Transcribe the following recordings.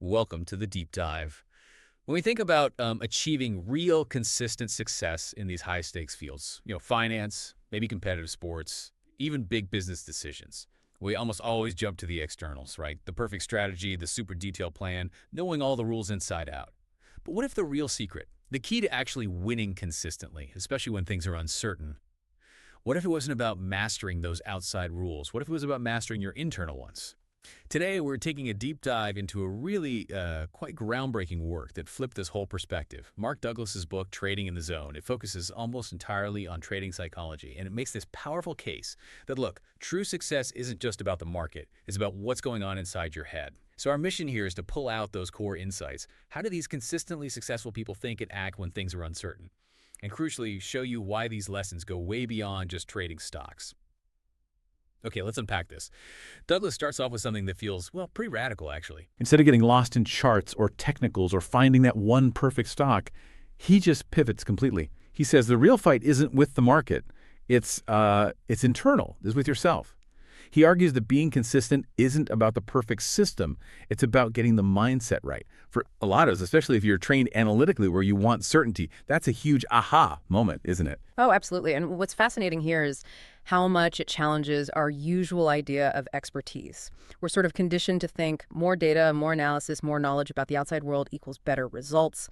Welcome to the deep dive. When we think about achieving real consistent success in these high stakes fields, finance, maybe competitive sports, even big business decisions, we almost always jump to the externals, right? The perfect strategy, the super detailed plan, knowing all the rules inside out. But what if the real secret, the key to actually winning consistently, especially when things are uncertain, what if it wasn't about mastering those outside rules? What if it was about mastering your internal ones? Today, we're taking a deep dive into a really quite groundbreaking work that flipped this whole perspective. Mark Douglas's book, Trading in the Zone, it focuses almost entirely on trading psychology, and it makes this powerful case that, look, true success isn't just about the market, it's about what's going on inside your head. So our mission here is to pull out those core insights. How do these consistently successful people think and act when things are uncertain? And crucially, show you why these lessons go way beyond just trading stocks. Okay, let's unpack this. Douglas starts off with something that feels, well, pretty radical, actually. Instead of getting lost in charts or technicals or finding that one perfect stock, he just pivots completely. He says the real fight isn't with the market. It's internal. It's with yourself. He argues that being consistent isn't about the perfect system. It's about getting the mindset right. For a lot of us, especially if you're trained analytically where you want certainty, that's a huge aha moment, isn't it? Oh, absolutely. And what's fascinating here is how much it challenges our usual idea of expertise. We're sort of conditioned to think more data, more analysis, more knowledge about the outside world equals better results.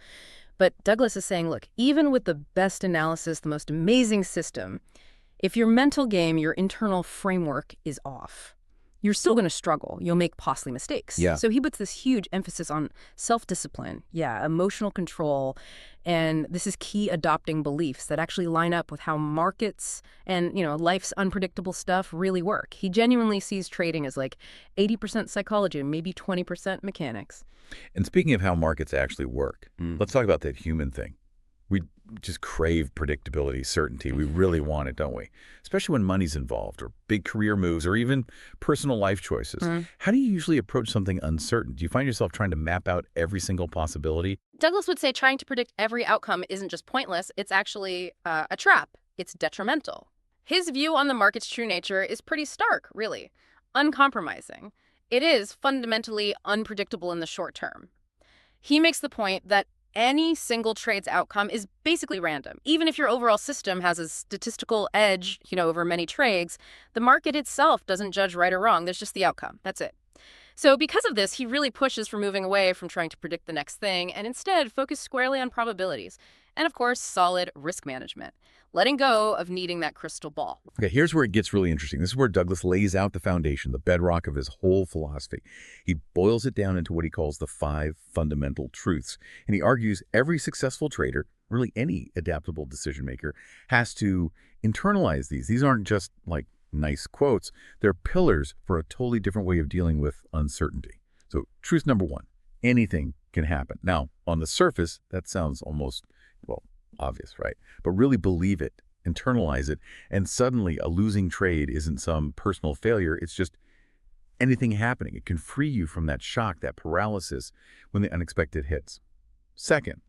But Douglas is saying, look, even with the best analysis, the most amazing system, if your mental game, your internal framework is off, you're still going to struggle. You'll make costly mistakes. Yeah. So he puts this huge emphasis on self-discipline, emotional control, and this is key adopting beliefs that actually line up with how markets and, life's unpredictable stuff really work. He genuinely sees trading as like 80% psychology and maybe 20% mechanics. And speaking of how markets actually work, let's talk about that human thing. We just crave predictability, certainty. We really want it, don't we? Especially when money's involved or big career moves or even personal life choices. How do you usually approach something uncertain? Do you find yourself trying to map out every single possibility? Douglas would say trying to predict every outcome isn't just pointless, it's actually a trap. It's detrimental. His view on the market's true nature is pretty stark, really. Uncompromising. It is fundamentally unpredictable in the short term. He makes the point that any single trade's outcome is basically random. Even if your overall system has a statistical edge, over many trades, the market itself doesn't judge right or wrong. There's just the outcome. That's it. So because of this, he really pushes for moving away from trying to predict the next thing and instead focus squarely on probabilities. And of course, solid risk management, letting go of needing that crystal ball. Okay, here's where it gets really interesting. This is where Douglas lays out the foundation, the bedrock of his whole philosophy. He boils it down into what he calls the 5 fundamental truths. And he argues every successful trader, really any adaptable decision maker, has to internalize these. These aren't just like nice quotes. They're pillars for a totally different way of dealing with uncertainty. So truth number 1, anything can happen. Now, on the surface, that sounds almost, obvious, right? But really believe it, internalize it, and suddenly a losing trade isn't some personal failure. It's just anything happening. It can free you from that shock, that paralysis when the unexpected hits. Second,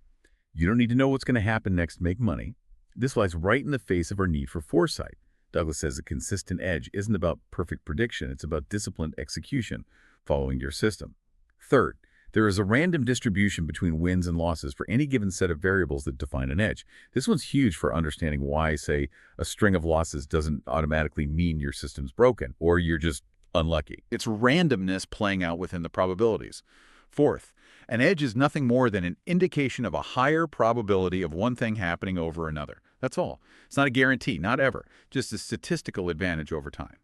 you don't need to know what's going to happen next to make money. This lies right in the face of our need for foresight. Douglas says a consistent edge isn't about perfect prediction. It's about disciplined execution, following your system. Third, there is a random distribution between wins and losses for any given set of variables that define an edge. This one's huge for understanding why, say, a string of losses doesn't automatically mean your system's broken or you're just unlucky. It's randomness playing out within the probabilities. Fourth, an edge is nothing more than an indication of a higher probability of one thing happening over another. That's all. It's not a guarantee, not ever, just a statistical advantage over time.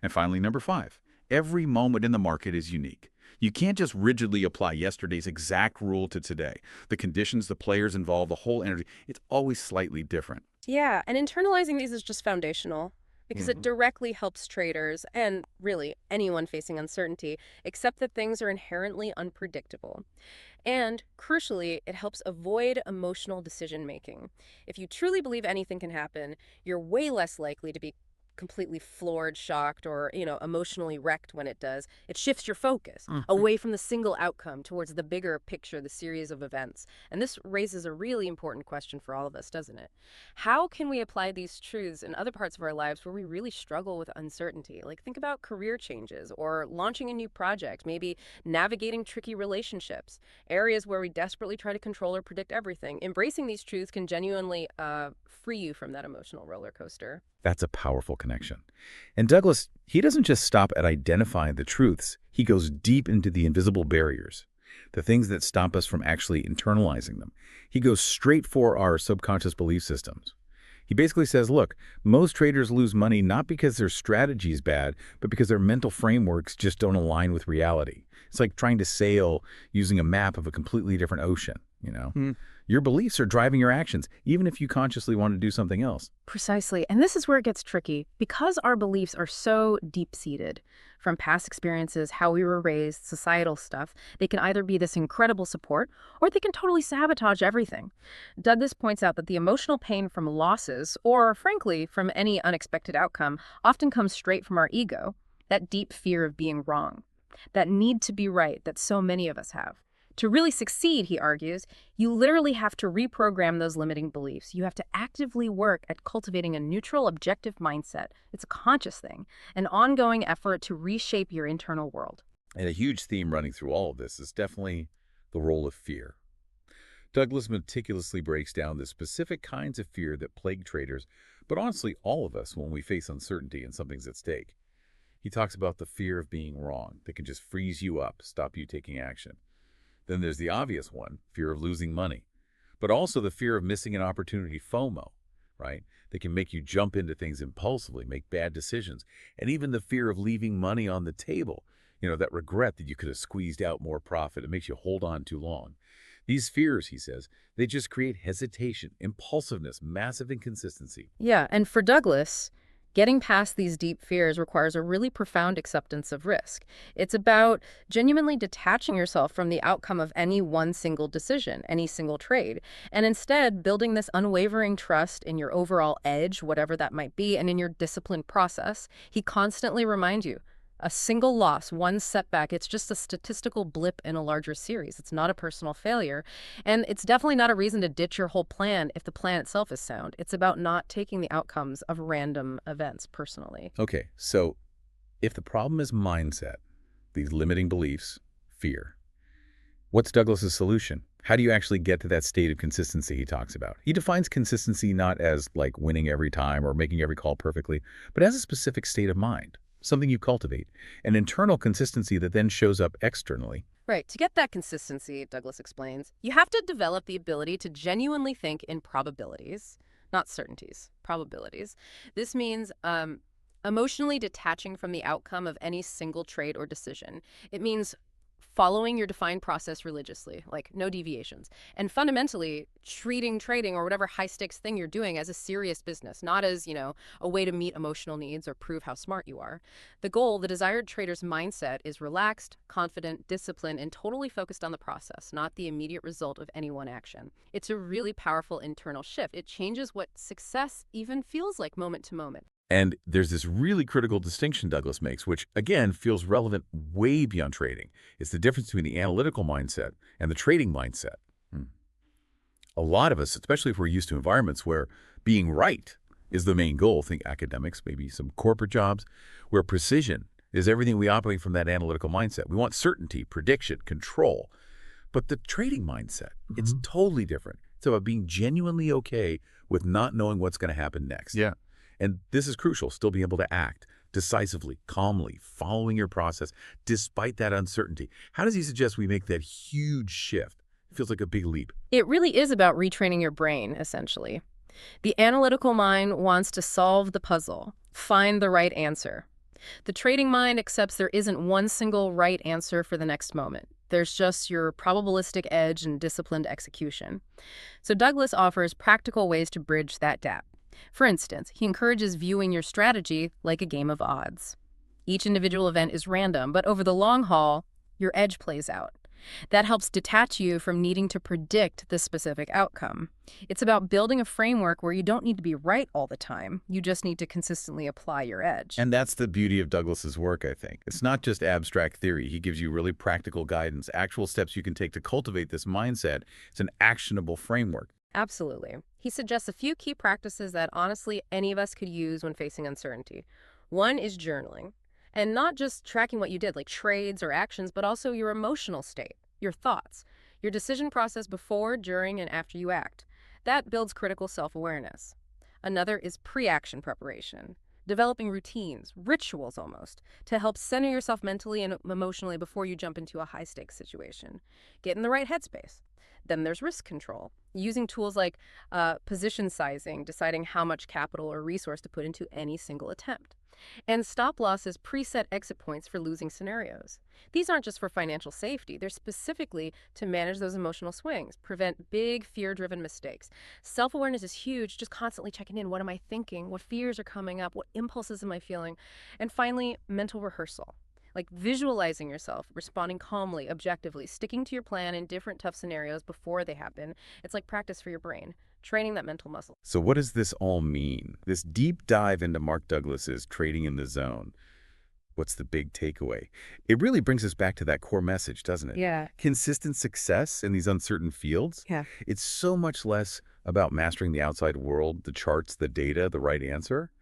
And finally, number 5, every moment in the market is unique. You can't just rigidly apply yesterday's exact rule to today. The conditions, the players involved, the whole energy, it's always slightly different. Yeah, and internalizing these is just foundational because it directly helps traders and really anyone facing uncertainty accept that things are inherently unpredictable. And crucially, it helps avoid emotional decision making. If you truly believe anything can happen, you're way less likely to be completely floored, shocked, or, emotionally wrecked when it does. It shifts your focus Mhm. away from the single outcome towards the bigger picture, the series of events. And this raises a really important question for all of us, doesn't it? How can we apply these truths in other parts of our lives where we really struggle with uncertainty? Like, think about career changes or launching a new project, maybe navigating tricky relationships, areas where we desperately try to control or predict everything. Embracing these truths can genuinely free you from that emotional roller coaster. That's a powerful connection. And Douglas, he doesn't just stop at identifying the truths. He goes deep into the invisible barriers, the things that stop us from actually internalizing them. He goes straight for our subconscious belief systems. He basically says, look, most traders lose money not because their strategy is bad, but because their mental frameworks just don't align with reality. It's like trying to sail using a map of a completely different ocean. Hmm. Your beliefs are driving your actions, even if you consciously want to do something else. Precisely. And this is where it gets tricky. Because our beliefs are so deep-seated, from past experiences, how we were raised, societal stuff, they can either be this incredible support or they can totally sabotage everything. Douglas points out that the emotional pain from losses, or frankly, from any unexpected outcome, often comes straight from our ego, that deep fear of being wrong, that need to be right that so many of us have. To really succeed, he argues, you literally have to reprogram those limiting beliefs. You have to actively work at cultivating a neutral, objective mindset. It's a conscious thing, an ongoing effort to reshape your internal world. And a huge theme running through all of this is definitely the role of fear. Douglas meticulously breaks down the specific kinds of fear that plague traders, but honestly all of us when we face uncertainty and something's at stake. He talks about the fear of being wrong that can just freeze you up, stop you taking action. Then there's the obvious one, fear of losing money, but also the fear of missing an opportunity, FOMO, right? That can make you jump into things impulsively, make bad decisions, and even the fear of leaving money on the table, that regret that you could have squeezed out more profit. It makes you hold on too long. These fears, he says, they just create hesitation, impulsiveness, massive inconsistency. Yeah, and for Douglas, getting past these deep fears requires a really profound acceptance of risk. It's about genuinely detaching yourself from the outcome of any one single decision, any single trade, and instead building this unwavering trust in your overall edge, whatever that might be, and in your disciplined process. He constantly reminds you, a single loss, one setback, it's just a statistical blip in a larger series. It's not a personal failure. And it's definitely not a reason to ditch your whole plan if the plan itself is sound. It's about not taking the outcomes of random events personally. Okay, so if the problem is mindset, these limiting beliefs, fear, what's Douglas's solution? How do you actually get to that state of consistency he talks about? He defines consistency not as like winning every time or making every call perfectly, but as a specific state of mind, something you cultivate, an internal consistency that then shows up externally. Right. To get that consistency, Douglas explains, you have to develop the ability to genuinely think in probabilities, not certainties, probabilities. This means emotionally detaching from the outcome of any single trade or decision. It means following your defined process religiously, like no deviations, and fundamentally treating trading or whatever high-stakes thing you're doing as a serious business, not as, a way to meet emotional needs or prove how smart you are. The goal, the desired trader's mindset, is relaxed, confident, disciplined, and totally focused on the process, not the immediate result of any one action. It's a really powerful internal shift. It changes what success even feels like moment to moment. And there's this really critical distinction Douglas makes, which, again, feels relevant way beyond trading. It's the difference between the analytical mindset and the trading mindset. A lot of us, especially if we're used to environments where being right is the main goal, think academics, maybe some corporate jobs, where precision is everything, we operate from that analytical mindset. We want certainty, prediction, control. But the trading mindset, it's totally different. It's about being genuinely okay with not knowing what's going to happen next. Yeah. And this is crucial, still being able to act decisively, calmly, following your process, despite that uncertainty. How does he suggest we make that huge shift? It feels like a big leap. It really is about retraining your brain, essentially. The analytical mind wants to solve the puzzle, find the right answer. The trading mind accepts there isn't one single right answer for the next moment. There's just your probabilistic edge and disciplined execution. So Douglas offers practical ways to bridge that gap. For instance, he encourages viewing your strategy like a game of odds. Each individual event is random, but over the long haul, your edge plays out. That helps detach you from needing to predict the specific outcome. It's about building a framework where you don't need to be right all the time. You just need to consistently apply your edge. And that's the beauty of Douglas's work, I think. It's not just abstract theory. He gives you really practical guidance, actual steps you can take to cultivate this mindset. It's an actionable framework. Absolutely. He suggests a few key practices that honestly any of us could use when facing uncertainty. One is journaling. And not just tracking what you did, like trades or actions, but also your emotional state, your thoughts, your decision process before, during, and after you act. That builds critical self-awareness. Another is pre-action preparation, developing routines, rituals almost, to help center yourself mentally and emotionally before you jump into a high-stakes situation. Get in the right headspace. Then there's risk control, using tools like position sizing, deciding how much capital or resource to put into any single attempt. And stop loss is preset exit points for losing scenarios. These aren't just for financial safety, they're specifically to manage those emotional swings, prevent big fear-driven mistakes. Self-awareness is huge, just constantly checking in. What am I thinking? What fears are coming up? What impulses am I feeling? And finally, mental rehearsal. Like visualizing yourself, responding calmly, objectively, sticking to your plan in different tough scenarios before they happen. It's like practice for your brain, training that mental muscle. So what does this all mean? This deep dive into Mark Douglas's Trading in the Zone. What's the big takeaway? It really brings us back to that core message, doesn't it? Yeah. Consistent success in these uncertain fields. Yeah. It's so much less about mastering the outside world, the charts, the data, the right answer.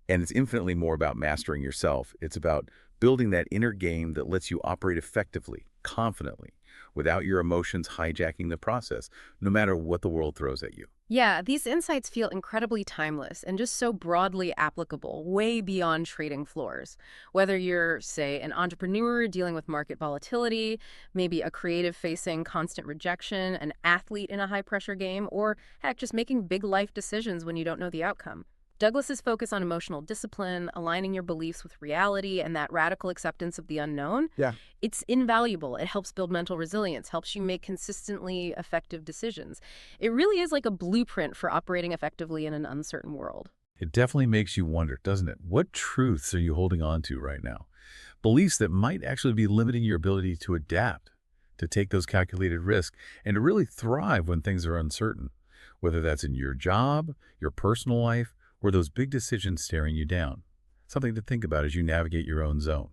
And it's infinitely more about mastering yourself. It's about building that inner game that lets you operate effectively, confidently, without your emotions hijacking the process, no matter what the world throws at you. Yeah, these insights feel incredibly timeless and just so broadly applicable, way beyond trading floors. Whether you're, say, an entrepreneur dealing with market volatility, maybe a creative facing constant rejection, an athlete in a high-pressure game, or, heck, just making big life decisions when you don't know the outcome. Douglas's focus on emotional discipline, aligning your beliefs with reality, and that radical acceptance of the unknown, Yeah. it's invaluable. It helps build mental resilience, helps you make consistently effective decisions. It really is like a blueprint for operating effectively in an uncertain world. It definitely makes you wonder, doesn't it? What truths are you holding on to right now? Beliefs that might actually be limiting your ability to adapt, to take those calculated risks, and to really thrive when things are uncertain, whether that's in your job, your personal life, or those big decisions staring you down. Something to think about as you navigate your own zone.